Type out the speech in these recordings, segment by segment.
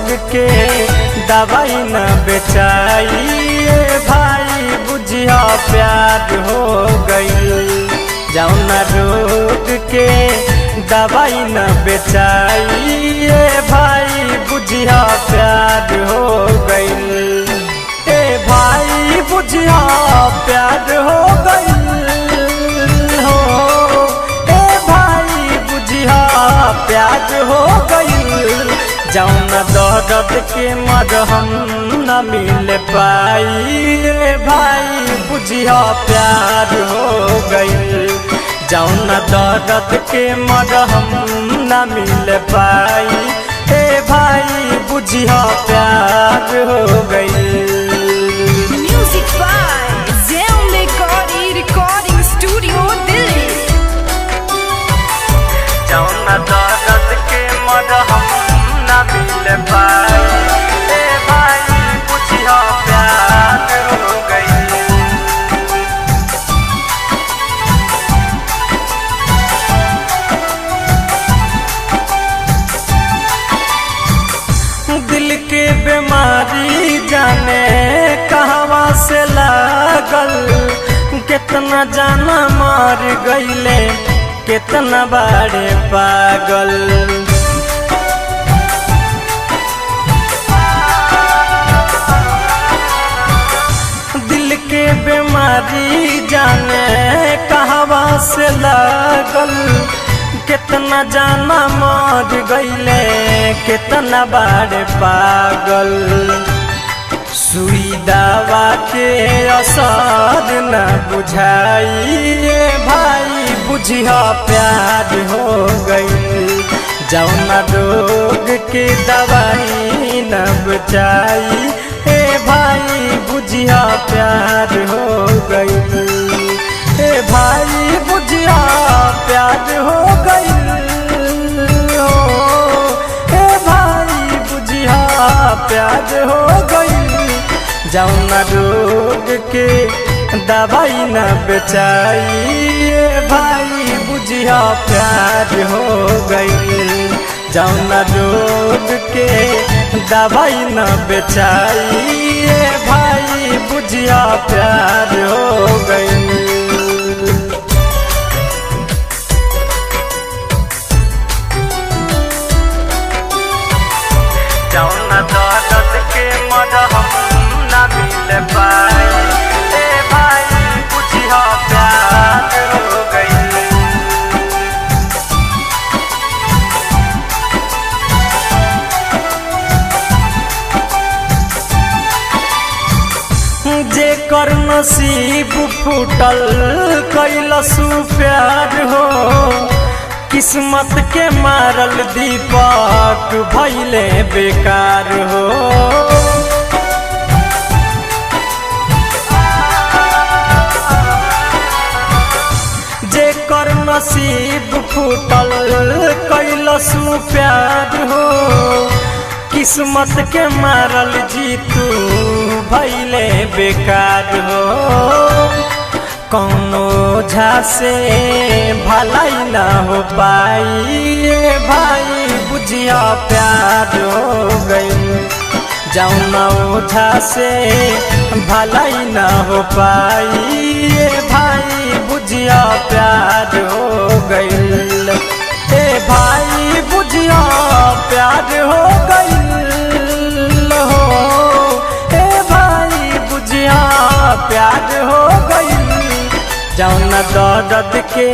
रोग के दवाई न बेचाई भाई बुझिया प्यार हो गई। जौना रोग के दवाई न बेचाई भाई बुझिया प्यार हो गई। भाई बुझिया प्यार हो गई हो। भाई बुझिया प्यार हो गई। जौना दर्द के मरहम न मिल पाई भाई बुझिया प्यार हो गई। जौना दर्द के मरहम न मिल पाई भाई बुझिया प्यार हो गई। Music by Zenle Gauri Recording Studio, Delhi. जौना दर्द के मरहम न मिल पाई भाई बुझिया प्यार हो गई। दिल के बीमारी जाने कहवा से लागल। कितना जाना मार गईले कितना बाड़े पागल। दिल के बीमारी जाने कहवा से लागल। कितना जाना मर गईले कितना बार पागल। सुई दवा के असर न बुझाई भाई बुझिया प्यार हो गई। जौना रोग के दवाई न बचाई भाई बुझिया प्यार हो गई। भाई बुझिया प्यार हो गई हो। भाई बुझिया प्यार हो गई। जौना रोग के दवाई न बेचाई भाई बुझिया प्यार हो गई। जौना रोग के दवाई न बेचाई भाई बुझिया प्यार हो गई। जौना दर्द के मरहम न मिल पाई भाई बुझिया प्यार हो गई। जेकर नसीब फूटल कैलसु प्यार हो। किस्मत के मारल दीपक भइले बेकार हो। जेकर नसीब फूटल कैलसु प्यार हो। किस्मत के मारल जीतू भइले बेकार हो। कौनो झा से भलाई न हो पाई भाई बुझिया प्यार हो गई। जौना ओझा से भलाई न हो पाई भाई बुझिया प्यार हो गई। भाई बुझिया प्यार हो गई हो। भाई बुझिया प्यार हो गई। जौना दर्द के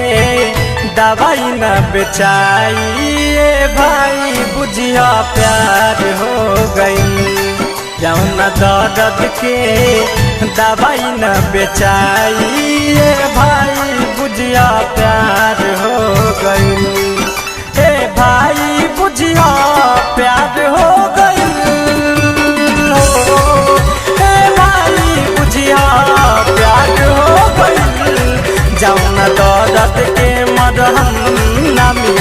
दवाई न बेचाई भाई बुझिया प्यार हो गई। जौना दर्द के दवाई न बेचाई भाई बुझिया प्यार हो गई। भाई बुझिया प्यार हो गई हो। भाई बुझिया प्यार हो गई। जौना दर्द के मरहम न मिल